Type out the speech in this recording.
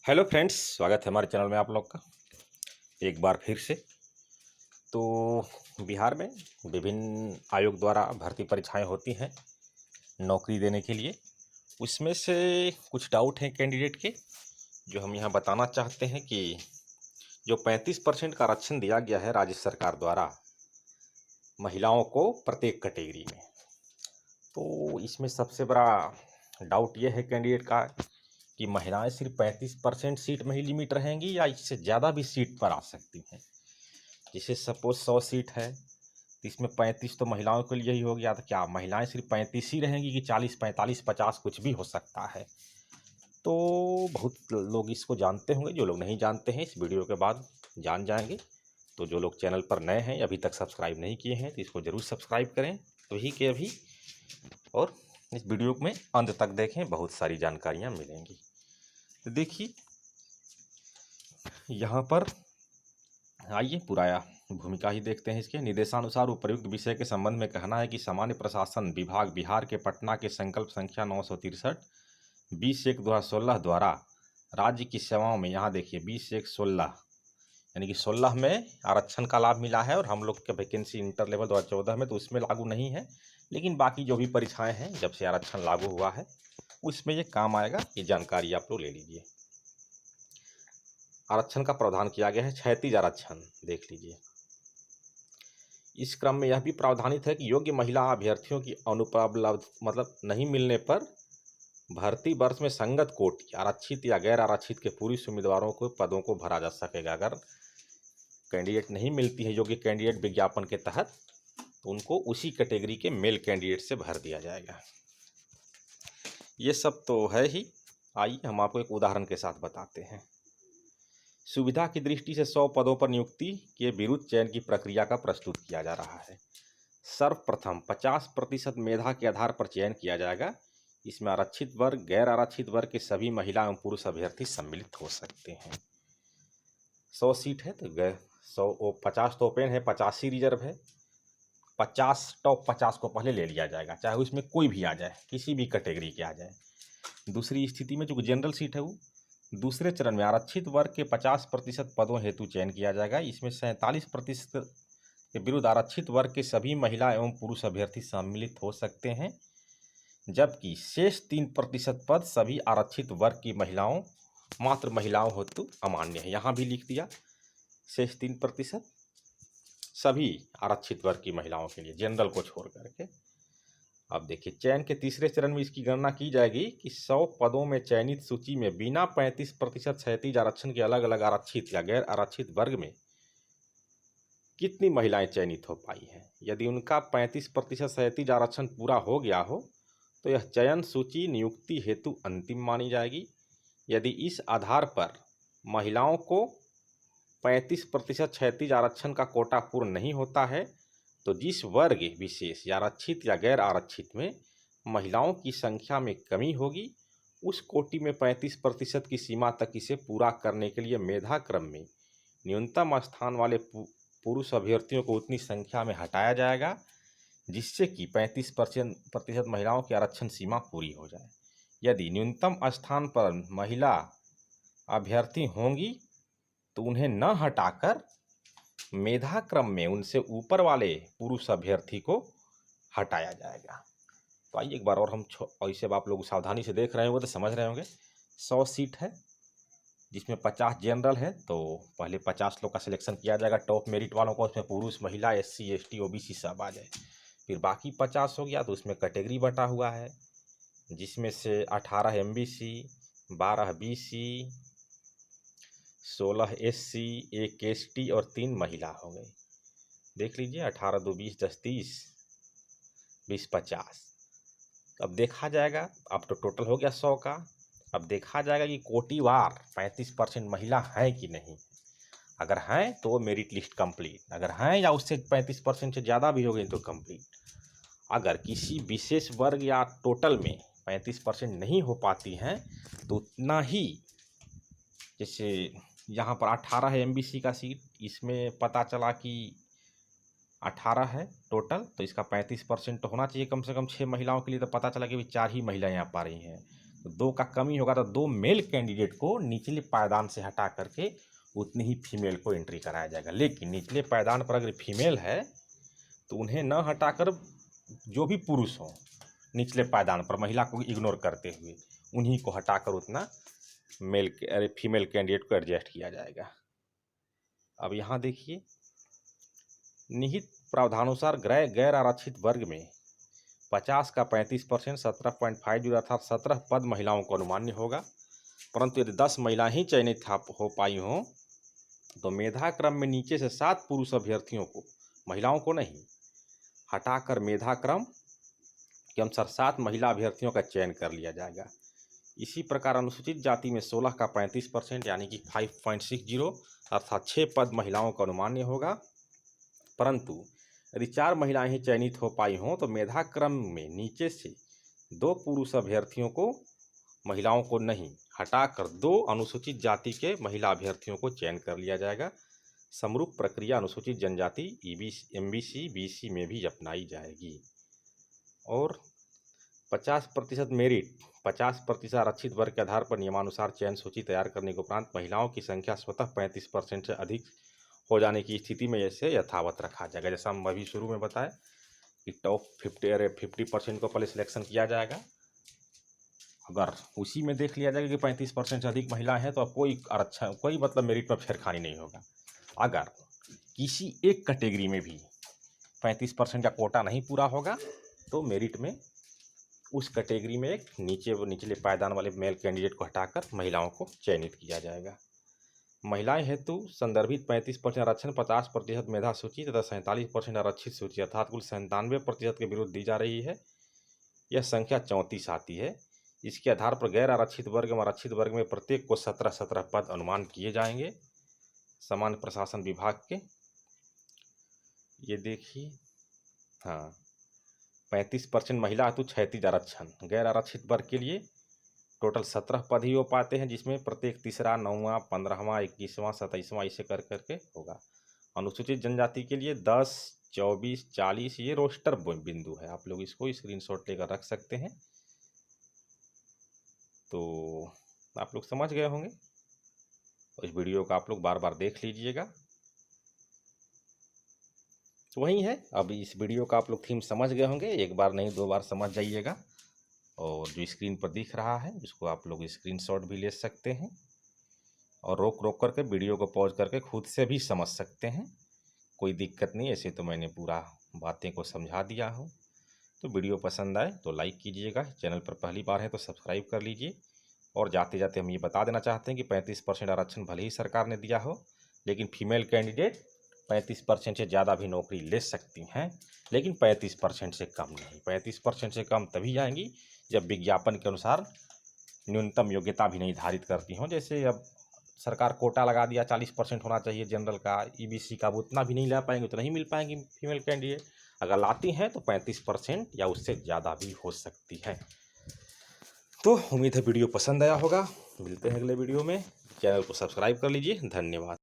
Hello friends, स्वागत है हमारे चैनल में आप लोग का एक बार फिर से। तो बिहार में विभिन्न आयोग द्वारा भर्ती परीक्षाएं होती हैं नौकरी देने के लिए। उसमें से कुछ डाउट हैं कैंडिडेट के जो हम यहाँ बताना चाहते हैं कि जो 35% का आरक्षण दिया गया है राज्य सरकार द्वारा महिलाओं को प्रत्येक कैटेगरी में, तो इसमें सबसे बड़ा डाउट ये है कैंडिडेट का कि महिलाएं सिर्फ 35% सीट में ही लिमिट रहेंगी या इससे ज़्यादा भी सीट पर आ सकती हैं। जैसे सपोज 100 सीट है तो इसमें 35 तो महिलाओं के लिए ही हो गया, तो क्या महिलाएं सिर्फ 35 ही रहेंगी कि 40, 45, 50 कुछ भी हो सकता है। तो बहुत लोग इसको जानते होंगे, जो लोग नहीं जानते हैं इस वीडियो के बाद जान जाएंगे। तो जो लोग चैनल पर नए हैं, अभी तक सब्सक्राइब नहीं किए हैं, तो इसको ज़रूर सब्सक्राइब करें अभी के अभी, और इस वीडियो में अंत तक देखें, बहुत सारी जानकारियाँ मिलेंगी। तो देखिए यहाँ पर आइए पूरा भूमिका ही देखते हैं इसके। निर्देशानुसार उपर्युक्त विषय के संबंध में कहना है कि सामान्य प्रशासन विभाग बिहार के पटना के संकल्प संख्या 963 20/1/2016 द्वारा राज्य की सेवाओं में, यहाँ देखिए 20/1/16 यानी कि 16 में आरक्षण का लाभ मिला है और हम लोग के वैकेंसी इंटर लेवल 2014 में तो उसमें लागू नहीं है, लेकिन बाकी जो भी परीक्षाएं हैं जब से आरक्षण लागू हुआ है उसमें ये काम आएगा। ये जानकारी आप लोग ले लीजिए। आरक्षण का प्रावधान किया गया है क्षैतिज आरक्षण, देख लीजिए। इस क्रम में यह भी प्रावधानित है कि योग्य महिला अभ्यर्थियों की अनुपलब्ध मतलब नहीं मिलने पर भर्ती वर्ष में संगत कोटि आरक्षित या गैर आरक्षित के पुरुष उम्मीदवारों को पदों को भरा जा सकेगा। अगर कैंडिडेट नहीं मिलती है योग्य कैंडिडेट विज्ञापन के तहत, तो उनको उसी कैटेगरी के मेल कैंडिडेट से भर दिया जाएगा। ये सब तो है ही, आइए हम आपको एक उदाहरण के साथ बताते हैं। सुविधा की दृष्टि से 100 पदों पर नियुक्ति के विरुद्ध चयन की प्रक्रिया का प्रस्तुत किया जा रहा है। सर्वप्रथम 50% मेधा के आधार पर चयन किया जाएगा। इसमें आरक्षित वर्ग, गैर आरक्षित वर्ग के सभी महिला एवं पुरुष अभ्यर्थी सम्मिलित हो सकते हैं। 100 सीट है तो 50 तो ओपन है, 85 रिजर्व है। 50 टॉप 50 को पहले ले लिया जाएगा, चाहे उसमें कोई भी आ जाए, किसी भी कैटेगरी के आ जाए। दूसरी स्थिति में जो जनरल सीट है वो दूसरे चरण में आरक्षित वर्ग के 50% पदों हेतु चयन किया जाएगा। इसमें 47% के विरुद्ध आरक्षित वर्ग के सभी महिला एवं पुरुष अभ्यर्थी सम्मिलित हो सकते हैं, जबकि शेष 3% पद सभी आरक्षित वर्ग की महिलाओं, मात्र महिलाओं हेतु अमान्य है। यहाँ भी लिख दिया शेष 3% सभी आरक्षित वर्ग की महिलाओं के लिए, जनरल को छोड़ करके। अब देखिए चयन के तीसरे चरण में इसकी गणना की जाएगी कि 100 पदों में चयनित सूची में बिना 35% क्षैतिज आरक्षण के अलग अलग आरक्षित या गैर आरक्षित वर्ग में कितनी महिलाएं चयनित हो पाई हैं। यदि उनका 35% क्षैतिज आरक्षण पूरा हो गया हो तो यह चयन सूची नियुक्ति हेतु अंतिम मानी जाएगी। यदि इस आधार पर महिलाओं को 35% क्षैतिज आरक्षण का कोटा पूर्ण नहीं होता है तो जिस वर्ग विशेष या आरक्षित या गैर आरक्षित में महिलाओं की संख्या में कमी होगी, उस कोटि में 35% की सीमा तक इसे पूरा करने के लिए मेधा क्रम में न्यूनतम स्थान वाले पुरुष अभ्यर्थियों को उतनी संख्या में हटाया जाएगा जिससे कि 35% महिलाओं की आरक्षण सीमा पूरी हो जाए। यदि न्यूनतम स्थान पर महिला अभ्यर्थी होंगी तो उन्हें न हटाकर मेधा क्रम में उनसे ऊपर वाले पुरुष अभ्यर्थी को हटाया जाएगा। तो आइए एक बार और हम ऐसे आप लोग सावधानी से देख रहे होंगे तो समझ रहे होंगे। 100 सीट है जिसमें 50 जनरल है, तो पहले 50 लोग का सिलेक्शन किया जाएगा टॉप मेरिट वालों को, उसमें पुरुष, महिला, SC, ST, OBC सब आ जाए। फिर बाकी 50 हो गया तो उसमें कैटेगरी बटा हुआ है, जिसमें से 18 MBC, 12 BC, 16 SC, 1 ST और 3 महिला हो गई। देख लीजिए 18 2 20 10 30 20 50। अब देखा जाएगा, अब तो टोटल हो गया 100 का। अब देखा जाएगा कि कोटिवार 35% महिला हैं कि नहीं। अगर हैं तो वो मेरिट लिस्ट कंप्लीट, अगर हैं या उससे 35% से ज़्यादा भी हो गई तो कंप्लीट। अगर किसी विशेष वर्ग या टोटल में 35% नहीं हो पाती हैं तो उतना ही, जैसे यहाँ पर 18 है MBC का सीट, इसमें पता चला कि 18 है टोटल, तो इसका 35% तो होना चाहिए कम से कम 6 महिलाओं के लिए, तो पता चला कि भी 4 ही महिलाएं आ पा रही हैं, 2 का कमी होगा तो 2 मेल कैंडिडेट को निचले पायदान से हटा करके उतनी ही फीमेल को एंट्री कराया जाएगा। लेकिन निचले पायदान पर अगर फीमेल है तो उन्हें न हटाकर जो भी पुरुष हों निचले पायदान पर महिला को इग्नोर करते हुए उन्हीं को हटाकर उतना फीमेल कैंडिडेट को एडजस्ट किया जाएगा। अब यहाँ देखिए, निहित प्रावधानुसार गैर आरक्षित वर्ग में 50 का 35% 17.50 अर्थात 17 पद महिलाओं को अनुमान्य होगा। परंतु यदि 10 महिलाएं ही चयनित हो पाई हों तो मेधा क्रम में नीचे से 7 पुरुष अभ्यर्थियों को, महिलाओं को नहीं, हटाकर मेधा क्रम के अनुसार 7 महिला अभ्यर्थियों का चयन कर लिया जाएगा। इसी प्रकार अनुसूचित जाति में 16 का 35% यानी कि 5.60 अर्थात 6 पद महिलाओं का अनुमान्य होगा। परंतु यदि 4 महिलाएं ही चयनित हो पाई हों तो मेधा क्रम में नीचे से 2 पुरुष अभ्यर्थियों को, महिलाओं को नहीं, हटाकर 2 अनुसूचित जाति के महिला अभ्यर्थियों को चयन कर लिया जाएगा। समरूप प्रक्रिया अनुसूचित जनजाति MBC BC में भी अपनाई जाएगी। और 50% मेरिट, 50% आरक्षित वर्ग के आधार पर नियमानुसार चयन सूची तैयार करने के उपरांत महिलाओं की संख्या स्वतः 35% से अधिक हो जाने की स्थिति में इसे यथावत रखा जाएगा। जैसा हम अभी शुरू में बताए कि टॉप 50% को पहले सिलेक्शन किया जाएगा। अगर उसी में देख लिया जाएगा कि 35% से अधिक महिला है तो अब कोई मतलब मेरिट में छेड़खानी नहीं होगा। अगर किसी एक कैटेगरी में भी 35% का कोटा नहीं पूरा होगा तो मेरिट में उस कैटेगरी में एक निचले पायदान वाले मेल कैंडिडेट को हटाकर महिलाओं को चयनित किया जाएगा। महिलाएं हेतु संदर्भित 35% आरक्षण, 50% मेधा सूची तथा 47% आरक्षित सूची अर्थात कुल 97% के विरुद्ध दी जा रही है। यह संख्या 34 आती है। इसके आधार पर गैर आरक्षित वर्ग एवं आरक्षित वर्ग में प्रत्येक को 17 पद अनुमान किए जाएंगे सामान्य प्रशासन विभाग के। ये देखिए, हाँ, 35% महिला हेतु क्षैतिज आरक्षण, गैर आरक्षित वर्ग के लिए टोटल 17 पद ही हो पाते हैं, जिसमें प्रत्येक तीसरा, 9वां, 15वां, 21वां, 27वां ऐसे कर करके होगा। अनुसूचित जनजाति के लिए 10, 24, 40 ये रोस्टर बिंदु है। आप लोग इसको स्क्रीनशॉट लेकर रख सकते हैं। तो आप लोग समझ गए होंगे। इस वीडियो को आप लोग बार बार देख लीजिएगा। तो वही है, अब इस वीडियो का आप लोग थीम समझ गए होंगे। एक बार नहीं 2 बार समझ जाइएगा। और जो स्क्रीन पर दिख रहा है उसको आप लोग स्क्रीनशॉट भी ले सकते हैं और रोक करके वीडियो को पॉज करके खुद से भी समझ सकते हैं, कोई दिक्कत नहीं। ऐसे तो मैंने पूरा बातें को समझा दिया हूँ। तो वीडियो पसंद आए तो लाइक कीजिएगा, चैनल पर पहली बार है तो सब्सक्राइब कर लीजिए। और जाते जाते हम ये बता देना चाहते हैं कि 35% आरक्षण भले ही सरकार ने दिया हो, लेकिन फीमेल कैंडिडेट 35% से ज़्यादा भी नौकरी ले सकती हैं, लेकिन 35% से कम नहीं। 35% से कम तभी आएंगी जब विज्ञापन के अनुसार न्यूनतम योग्यता भी निर्धारित करती हों। जैसे अब सरकार कोटा लगा दिया 40% होना चाहिए जनरल का, EBC का, वो उतना भी नहीं ला पाएंगे, तो नहीं मिल पाएंगी फीमेल कैंडिडेट। अगर लाती हैं तो 35% या उससे ज़्यादा भी हो सकती है। तो उम्मीद है वीडियो पसंद आया होगा। मिलते हैं अगले वीडियो में। चैनल को सब्सक्राइब कर लीजिए। धन्यवाद।